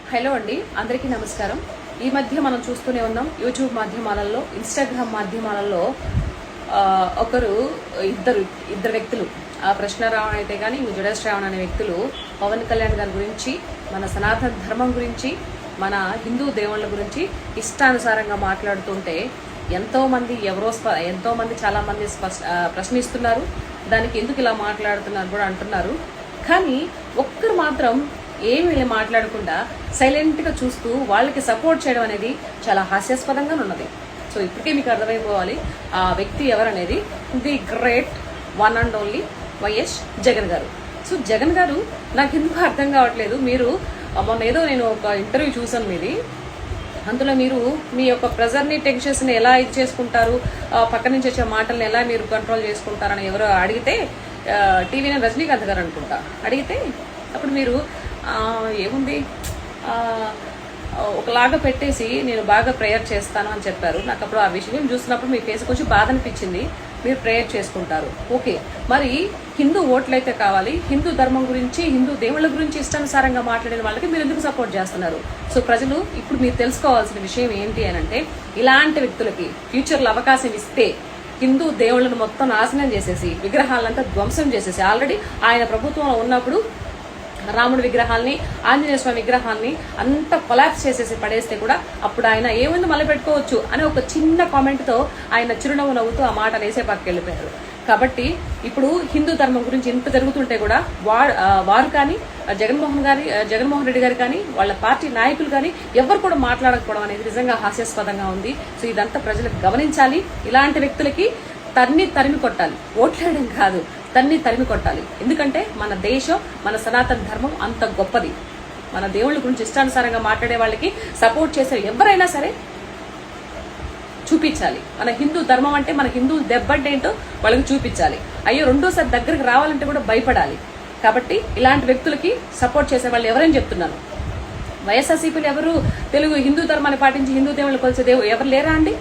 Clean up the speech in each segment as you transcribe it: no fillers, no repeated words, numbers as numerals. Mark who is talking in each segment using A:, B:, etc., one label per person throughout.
A: Hello అండి, అందరికీ నమస్కారం. ఈ మధ్య మనం చూస్తూనే ఉన్నాం యూట్యూబ్ మాధ్యమాలలో, ఇన్స్టాగ్రామ్ మాధ్యమాలలో ఇద్దరు వ్యక్తులు, ఆ ప్రశ్నరావణ్ అయితే కానీ జుడేష్ శ్రావణ్ అనే వ్యక్తులు పవన్ కళ్యాణ్ గారి గురించి, మన సనాతన ధర్మం గురించి, మన హిందూ దేవుళ్ళ గురించి ఇష్టానుసారంగా మాట్లాడుతుంటే ఎంతో మంది చాలా మంది ప్రశ్నిస్తున్నారు. దానికి ఎందుకు ఇలా మాట్లాడుతున్నారు కూడా అంటున్నారు. కానీ ఒక్కరు మాత్రం ఏమి మాట్లాడకుండా సైలెంట్గా చూస్తూ వాళ్ళకి సపోర్ట్ చేయడం అనేది చాలా హాస్యాస్పదంగా ఉన్నది. సో ఇప్పటికే మీకు అర్థమైపోవాలి ఆ వ్యక్తి ఎవరనేది. The great one and only YS Jagan గారు. సో జగన్ గారు నాకు ఎందుకు అర్థం కావట్లేదు. మీరు మొన్న ఏదో నేను ఒక ఇంటర్వ్యూ చూసాను మీది, అందులో మీరు మీ యొక్క ప్రెజర్ని, టెన్షన్స్ని ఎలా ఇది చేసుకుంటారు, పక్క నుంచి వచ్చే మాటల్ని ఎలా మీరు కంట్రోల్ చేసుకుంటారని ఎవరో అడిగితే, టీవీని రజనీకాంత్ గారు అనుకుంటా అడిగితే, అప్పుడు మీరు ఏముంది ఒకలాగా పెట్టేసి నేను బాగా ప్రేయర్ చేస్తాను అని చెప్పారు. నాకు అప్పుడు ఆ విషయం చూసినప్పుడు మీ ఫేస్ కొంచెం బాధ అనిపించింది. మీరు ప్రేయర్ చేసుకుంటారు, ఓకే. మరి హిందూ ఓట్లు అయితే కావాలి, హిందూ ధర్మం గురించి, హిందూ దేవుళ్ళ గురించి ఇష్టానుసారంగా మాట్లాడిన వాళ్ళకి మీరు ఎందుకు సపోర్ట్ చేస్తున్నారు? సో ప్రజలు ఇప్పుడు మీరు తెలుసుకోవాల్సిన విషయం ఏంటి అని అంటే, ఇలాంటి వ్యక్తులకి ఫ్యూచర్లో అవకాశం ఇస్తే హిందూ దేవుళ్ళను మొత్తం నాశనం చేసేసి, విగ్రహాలంతా ధ్వంసం చేసేసి, ఆల్రెడీ ఆయన ప్రభుత్వంలో ఉన్నప్పుడు రాముడి విగ్రహాల్ని, ఆంజనేయ స్వామి విగ్రహాల్ని అంతా కొలాప్స్ చేసేసి పడేస్తే కూడా అప్పుడు ఆయన ఏముంది మళ్ళీ పెట్టుకోవచ్చు అని ఒక చిన్న కామెంట్తో ఆయన చిరునవ్వు నవ్వుతూ ఆ మాట వేసే పక్కకి వెళ్ళిపోయారు. ఇప్పుడు హిందూ ధర్మం గురించి ఇంత జరుగుతుంటే కూడా వారు కానీ జగన్మోహన్ రెడ్డి గారు కానీ, వాళ్ళ పార్టీ నాయకులు కానీ ఎవరు కూడా మాట్లాడకపోవడం అనేది నిజంగా హాస్యాస్పదంగా ఉంది. సో ఇదంతా ప్రజలకు గమనించాలి. ఇలాంటి వ్యక్తులకి తరిమి కొట్టాలి, ఓట్లేయడం కాదు, తరిమి కొట్టాలి. ఎందుకంటే మన దేశం, మన సనాతన ధర్మం అంత గొప్పది. మన దేవుళ్ళ గురించి ఇష్టానుసారంగా మాట్లాడే వాళ్ళకి సపోర్ట్ చేసే ఎవరైనా సరే చూపించాలి. మన హిందూ ధర్మం అంటే, మన హిందూ దెబ్బంటే ఏంటో వాళ్ళకి చూపించాలి. అయ్యో రెండోసారి దగ్గరికి రావాలంటే కూడా భయపడాలి. కాబట్టి ఇలాంటి వ్యక్తులకి సపోర్ట్ చేసే వాళ్ళు ఎవరైనా చెప్తున్నాను, వైఎస్ఆర్సీపీలు ఎవరు తెలుగు హిందూ ధర్మాన్ని పాటించి హిందూ దేవుళ్ళని కొలిచే ఎవరు లేరా అండి?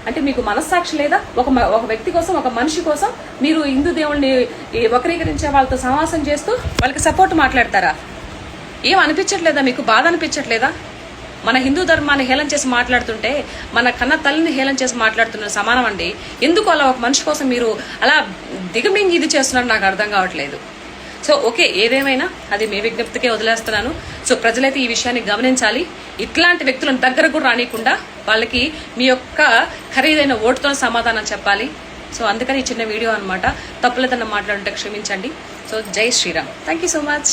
A: అంటే మీకు మనస్సాక్షి లేదా? ఒక వ్యక్తి కోసం, ఒక మనిషి కోసం మీరు హిందూ దేవుళ్ళని వక్రీకరించే వాళ్ళతో సమాసం చేస్తూ వాళ్ళకి సపోర్ట్ మాట్లాడతారా? ఏం అనిపించట్లేదా? మీకు బాధ అనిపించట్లేదా? మన హిందూ ధర్మాన్ని హేళన చేసి మాట్లాడుతుంటే మన కన్న తల్లిని హేళన చేసి మాట్లాడుతున్న సమానం అండి. ఎందుకు అలా ఒక మనిషి కోసం మీరు అలా దిగమింగి ఇది చేస్తున్నారు నాకు అర్థం కావట్లేదు. సో ఓకే, ఏదేమైనా అది మీ విజ్ఞప్తికే వదిలేస్తున్నాను. సో ప్రజలైతే ఈ విషయాన్ని గమనించాలి. ఇట్లాంటి వ్యక్తులను దగ్గర కూడా రానియకుండా వాళ్ళకి మీ యొక్క ఖరీదైన ఓటుతో సమాధానం చెప్పాలి. సో అందుకని ఈ చిన్న వీడియో అనమాట. తప్పులేదన్న మాట్లాడుంటే క్షమించండి. So Jai Shriram. Thank you so much.